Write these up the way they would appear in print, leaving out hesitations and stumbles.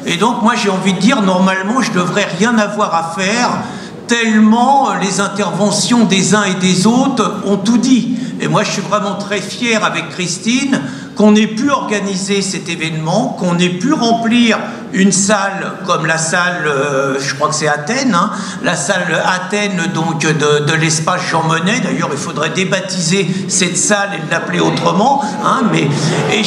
Et donc moi j'ai envie de dire, normalement je devrais rien avoir à faire, tellement les interventions des uns et des autres ont tout dit. Et moi je suis vraiment très fier avec Christine qu'on ait pu organiser cet événement, qu'on ait pu remplir une salle comme la salle, je crois que c'est Athènes, hein, la salle Athènes donc de l'espace Jean Monnet. D'ailleurs il faudrait débaptiser cette salle et l'appeler autrement, hein, mais je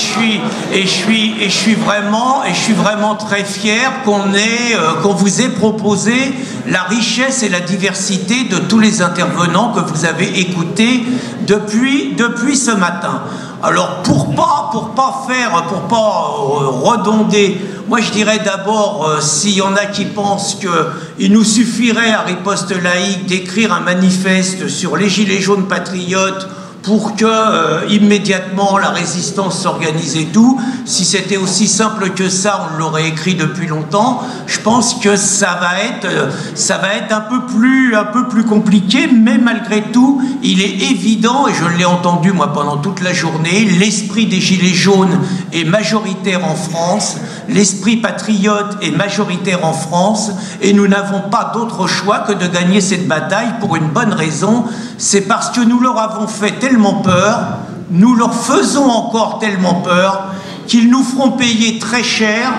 suis vraiment très fier qu'on vous ait proposé la richesse et la diversité de tous les intervenants que vous avez écoutés depuis ce matin. Alors pour pas redonder, moi je dirais d'abord, s'il y en a qui pensent qu'il nous suffirait à Riposte Laïque d'écrire un manifeste sur les gilets jaunes patriotes pour que immédiatement la résistance s'organise et tout, si c'était aussi simple que ça, on l'aurait écrit depuis longtemps. Je pense que ça va être un peu plus compliqué, mais malgré tout, il est évident, et je l'ai entendu moi pendant toute la journée, l'esprit des gilets jaunes est majoritaire en France, l'esprit patriote est majoritaire en France, et nous n'avons pas d'autre choix que de gagner cette bataille pour une bonne raison, c'est parce que nous leur avons fait tellement peur, nous leur faisons encore tellement peur, qu'ils nous feront payer très cher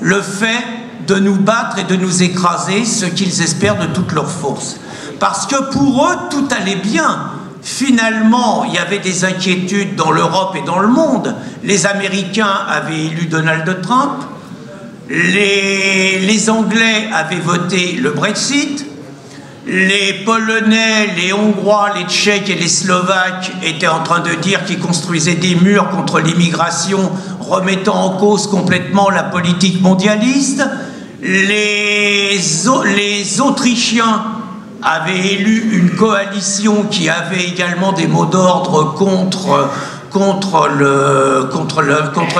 le fait de nous battre et de nous écraser, ce qu'ils espèrent de toute leur force. Parce que pour eux, tout allait bien. Finalement, il y avait des inquiétudes dans l'Europe et dans le monde. Les Américains avaient élu Donald Trump, les Anglais avaient voté le Brexit, les Polonais, les Hongrois, les Tchèques et les Slovaques étaient en train de dire qu'ils construisaient des murs contre l'immigration, remettant en cause complètement la politique mondialiste. Les Autrichiens avaient élu une coalition qui avait également des mots d'ordre contre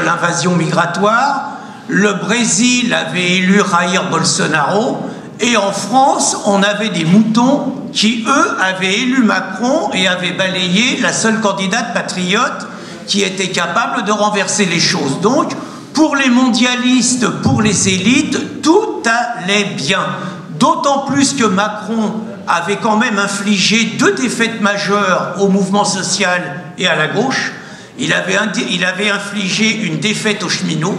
l'invasion migratoire. Le Brésil avait élu Jair Bolsonaro. Et en France, on avait des moutons qui, eux, avaient élu Macron et avaient balayé la seule candidate patriote qui était capable de renverser les choses. Donc, pour les mondialistes, pour les élites, tout allait bien. D'autant plus que Macron avait quand même infligé 2 défaites majeures au mouvement social et à la gauche. Il avait infligé une défaite aux cheminots,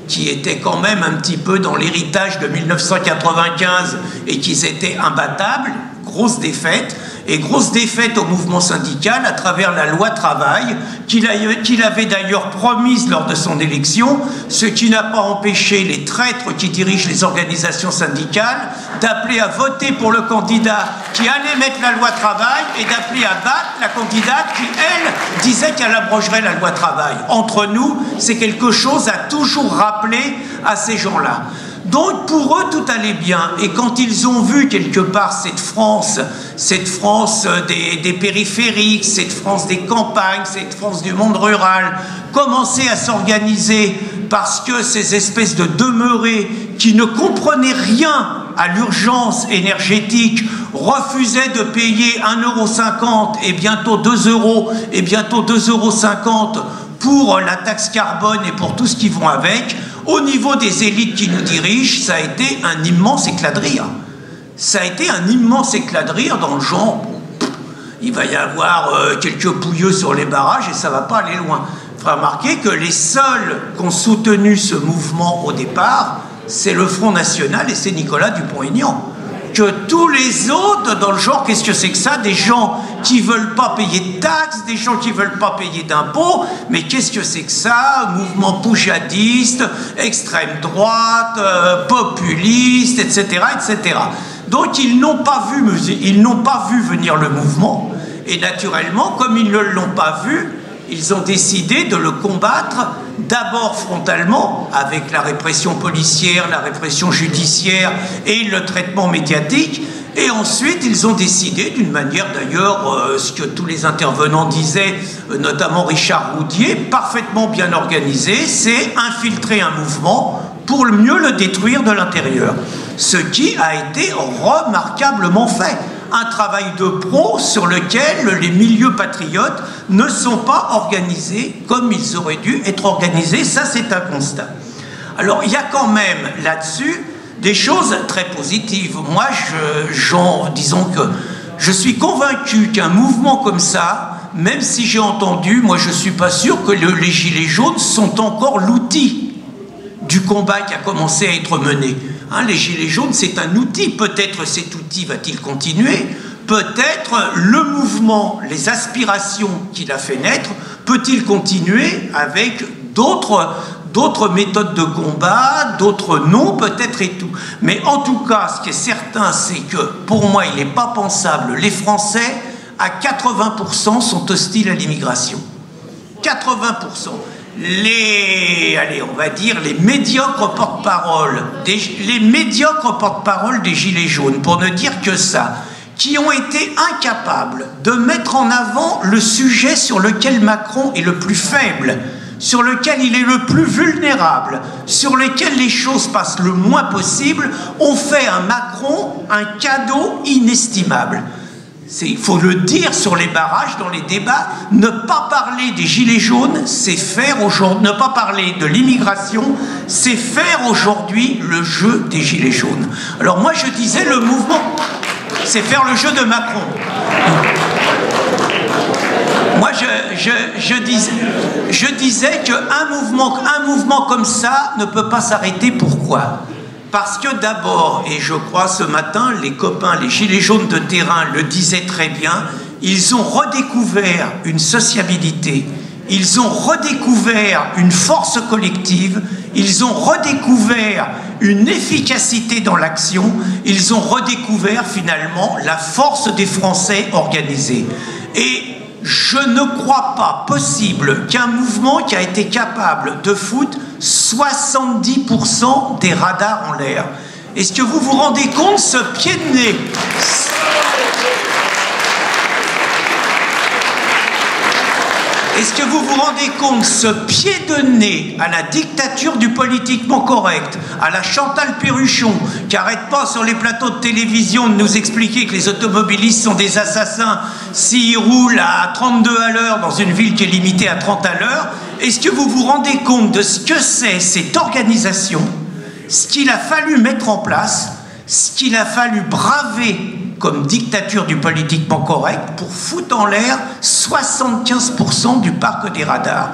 qui étaient quand même un petit peu dans l'héritage de 1995 et qu'ils étaient imbattables, grosse défaite, et grosse défaite au mouvement syndical à travers la loi travail qu'il avait d'ailleurs promise lors de son élection, ce qui n'a pas empêché les traîtres qui dirigent les organisations syndicales d'appeler à voter pour le candidat qui allait mettre la loi travail et d'appeler à battre la candidate qui, elle, disait qu'elle abrogerait la loi travail. Entre nous, c'est quelque chose à toujours rappeler à ces gens-là. Donc pour eux tout allait bien, et quand ils ont vu quelque part cette France des périphériques, cette France des campagnes, cette France du monde rural commencer à s'organiser parce que ces espèces de demeurés qui ne comprenaient rien à l'urgence énergétique refusaient de payer 1,50 € et bientôt 2 € et bientôt 2,50 € pour la taxe carbone et pour tout ce qui vont avec, au niveau des élites qui nous dirigent, ça a été un immense éclat de rire. Ça a été un immense éclat de rire dans le genre, bon, il va y avoir quelques pouilleux sur les barrages et ça va pas aller loin. Il faut remarquer que les seuls qui ont soutenu ce mouvement au départ, c'est le Front National et c'est Nicolas Dupont-Aignan. Que tous les autres, dans le genre, qu'est-ce que c'est que ça? Des gens qui veulent pas payer de taxes, des gens qui veulent pas payer d'impôts, mais qu'est-ce que c'est que ça? Mouvement poujadiste, extrême droite, populiste, etc., etc. Donc ils n'ont pas vu venir le mouvement, et naturellement, comme ils ne l'ont pas vu, ils ont décidé de le combattre d'abord frontalement avec la répression policière, la répression judiciaire et le traitement médiatique, et ensuite ils ont décidé, d'une manière d'ailleurs, ce que tous les intervenants disaient, notamment Richard Roudier, parfaitement bien organisé, c'est infiltrer un mouvement pour mieux le détruire de l'intérieur. Ce qui a été remarquablement fait. Un travail de pro sur lequel les milieux patriotes ne sont pas organisés comme ils auraient dû être organisés, ça c'est un constat. Alors, il y a quand même là-dessus des choses très positives. Moi, disons que je suis convaincu qu'un mouvement comme ça, même si j'ai entendu, moi je ne suis pas sûr que les Gilets jaunes sont encore l'outil du combat qui a commencé à être mené. Hein, les Gilets jaunes, c'est un outil. Peut-être cet outil va-t-il continuer. Peut-être le mouvement, les aspirations qu'il a fait naître, peut-il continuer avec d'autres méthodes de combat, d'autres noms peut-être et tout. Mais en tout cas, ce qui est certain, c'est que pour moi, il n'est pas pensable. Les Français, à 80%, sont hostiles à l'immigration. 80%. Allez, on va dire les médiocres porte-parole des Gilets jaunes, pour ne dire que ça, qui ont été incapables de mettre en avant le sujet sur lequel Macron est le plus faible, sur lequel il est le plus vulnérable, sur lequel les choses passent le moins possible, ont fait à Macron un cadeau inestimable. Il faut le dire sur les barrages, dans les débats, ne pas parler des Gilets jaunes, c'est faire aujourd'hui, ne pas parler de l'immigration, c'est faire aujourd'hui le jeu des Gilets jaunes. Alors moi je disais, le mouvement, c'est faire le jeu de Macron. Moi je disais qu'un mouvement comme ça ne peut pas s'arrêter. Pourquoi ? Parce que d'abord, et je crois ce matin, les copains, les Gilets jaunes de terrain le disaient très bien, ils ont redécouvert une sociabilité, ils ont redécouvert une force collective, ils ont redécouvert une efficacité dans l'action, ils ont redécouvert finalement la force des Français organisés. Et je ne crois pas possible qu'un mouvement qui a été capable de foutre 70% des radars en l'air. Est-ce que vous vous rendez compte ce pied de nez? Est-ce que vous vous rendez compte ce pied de nez à la dictature du politiquement correct, à la Chantal Perruchon, qui n'arrête pas sur les plateaux de télévision de nous expliquer que les automobilistes sont des assassins s'ils roulent à 32 à l'heure dans une ville qui est limitée à 30 à l'heure? Est-ce que vous vous rendez compte de ce que c'est cette organisation, ce qu'il a fallu mettre en place, ce qu'il a fallu braver comme dictature du politiquement correct pour foutre en l'air 75% du parc des radars?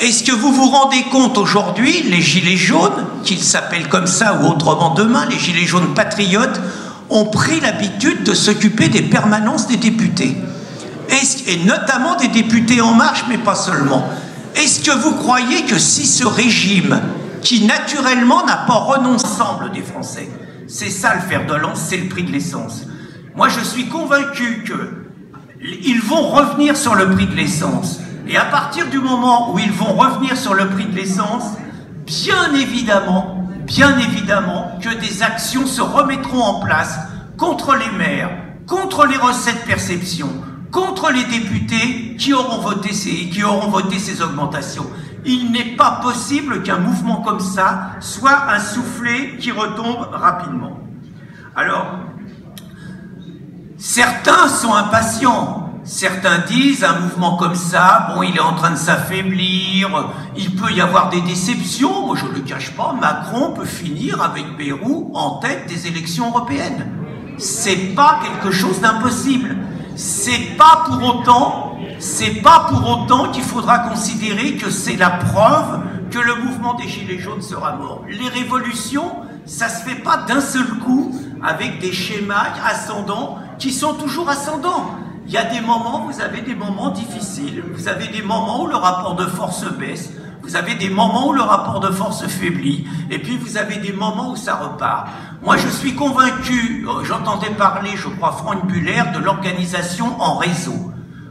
Est-ce que vous vous rendez compte aujourd'hui, les Gilets jaunes, qu'ils s'appellent comme ça ou autrement demain, les Gilets jaunes patriotes, ont pris l'habitude de s'occuper des permanences des députés, et notamment des députés En Marche, mais pas seulement. Est-ce que vous croyez que si ce régime, qui naturellement n'a pas renoncé ensemble des Français, c'est ça le fer de lance, c'est le prix de l'essence. Moi je suis convaincu qu'ils vont revenir sur le prix de l'essence. Et à partir du moment où ils vont revenir sur le prix de l'essence, bien évidemment que des actions se remettront en place contre les maires, contre les recettes perception, contre les députés qui auront voté ces augmentations. Il n'est pas possible qu'un mouvement comme ça soit un soufflet qui retombe rapidement. Alors, certains sont impatients. Certains disent, un mouvement comme ça, bon, il est en train de s'affaiblir, il peut y avoir des déceptions. Moi, je ne le cache pas, Macron peut finir avec Bayrou en tête des élections européennes. C'est pas quelque chose d'impossible. C'est pas pour autant qu'il faudra considérer que c'est la preuve que le mouvement des Gilets jaunes sera mort. Les révolutions, ça se fait pas d'un seul coup avec des schémas ascendants qui sont toujours ascendants. Il y a des moments, vous avez des moments difficiles, vous avez des moments où le rapport de force baisse, vous avez des moments où le rapport de force faiblit, et puis vous avez des moments où ça repart. Moi, je suis convaincu, j'entendais parler, je crois, Franck Buller, de l'organisation en réseau.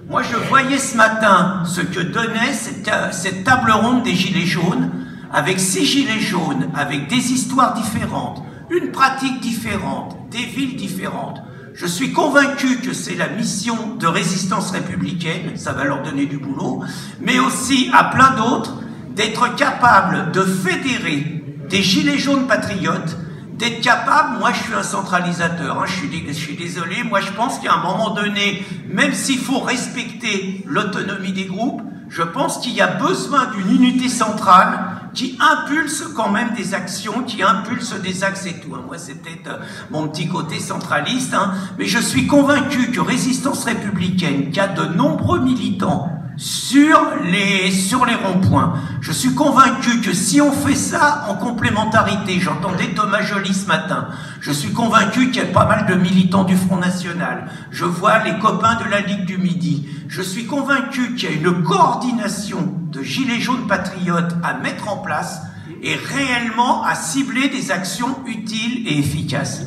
Moi, je voyais ce matin ce que donnait cette table ronde des Gilets jaunes, avec 6 Gilets jaunes, avec des histoires différentes, une pratique différente, des villes différentes. Je suis convaincu que c'est la mission de résistance républicaine, ça va leur donner du boulot, mais aussi à plein d'autres, d'être capable de fédérer des Gilets jaunes patriotes, d'être capable, moi je suis un centralisateur, hein, je suis désolé, moi je pense qu'à un moment donné, même s'il faut respecter l'autonomie des groupes, je pense qu'il y a besoin d'une unité centrale qui impulse quand même des actions, qui impulse des axes et tout. Moi, c'est peut-être mon petit côté centraliste, mais je suis convaincu que Résistance républicaine, qui a de nombreux militants sur les ronds-points, je suis convaincu que si on fait ça en complémentarité, j'entendais Thomas Joly ce matin, je suis convaincu qu'il y a pas mal de militants du Front National, je vois les copains de la Ligue du Midi, je suis convaincu qu'il y a une coordination de gilets jaunes patriotes à mettre en place et réellement à cibler des actions utiles et efficaces.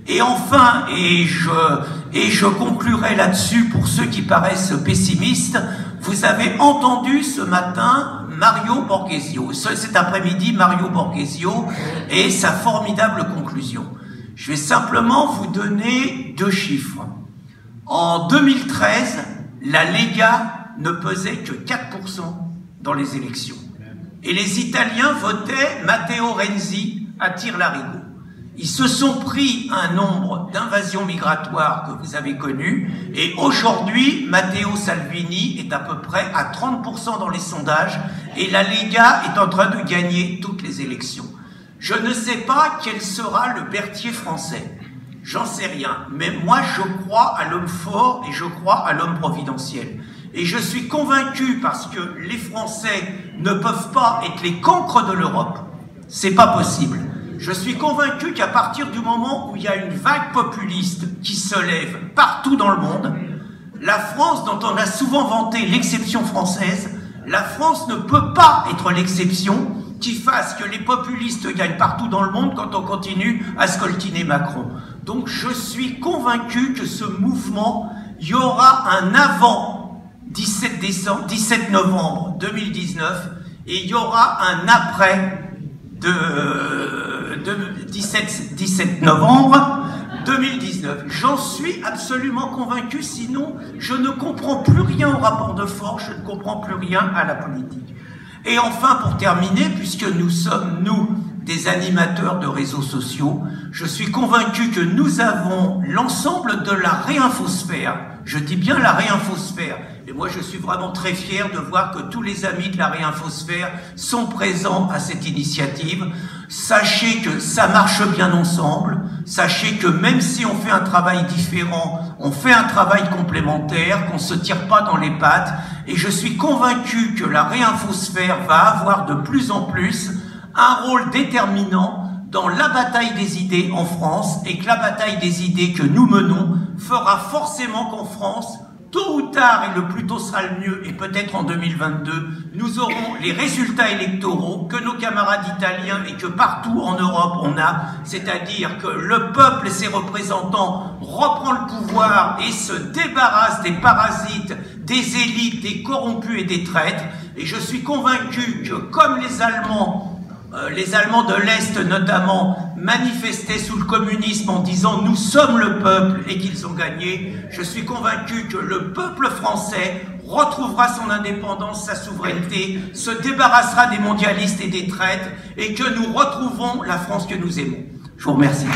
Et enfin, et je conclurai là-dessus pour ceux qui paraissent pessimistes, vous avez entendu ce matin Mario Borghesio, cet après-midi Mario Borghesio et sa formidable conclusion. Je vais simplement vous donner 2 chiffres. En 2013, la Lega ne pesait que 4% dans les élections. Et les Italiens votaient Matteo Renzi à tire-larigot. Ils se sont pris un nombre d'invasions migratoires que vous avez connues, et aujourd'hui, Matteo Salvini est à peu près à 30% dans les sondages, et la Lega est en train de gagner toutes les élections. Je ne sais pas quel sera le Berthier français, j'en sais rien, mais moi je crois à l'homme fort et je crois à l'homme providentiel. Et je suis convaincu, parce que les Français ne peuvent pas être les cancres de l'Europe, c'est pas possible. Je suis convaincu qu'à partir du moment où il y a une vague populiste qui se lève partout dans le monde, la France, dont on a souvent vanté l'exception française, la France ne peut pas être l'exception qui fasse que les populistes gagnent partout dans le monde quand on continue à scoltiner Macron. Donc je suis convaincu que ce mouvement, il y aura un avant 17 novembre 2019 et il y aura un après 17 novembre 2019. J'en suis absolument convaincu, sinon je ne comprends plus rien au rapport de force, je ne comprends plus rien à la politique. Et enfin, pour terminer, puisque nous sommes, nous, des animateurs de réseaux sociaux, je suis convaincu que nous avons l'ensemble de la réinfosphère, je dis bien la réinfosphère, et moi je suis vraiment très fier de voir que tous les amis de la réinfosphère sont présents à cette initiative. Sachez que ça marche bien ensemble, sachez que même si on fait un travail différent, on fait un travail complémentaire, qu'on ne se tire pas dans les pattes, et je suis convaincu que la réinfosphère va avoir de plus en plus un rôle déterminant dans la bataille des idées en France, et que la bataille des idées que nous menons fera forcément qu'en France, tôt ou tard, et le plus tôt sera le mieux, et peut-être en 2022, nous aurons les résultats électoraux que nos camarades italiens et que partout en Europe on a, c'est-à-dire que le peuple et ses représentants reprend le pouvoir et se débarrasse des parasites, des élites, des corrompus et des traîtres. Et je suis convaincu que comme les Allemands de l'Est notamment manifestaient sous le communisme en disant « nous sommes le peuple » et qu'ils ont gagné, je suis convaincu que le peuple français retrouvera son indépendance, sa souveraineté, se débarrassera des mondialistes et des traîtres et que nous retrouverons la France que nous aimons. Je vous remercie.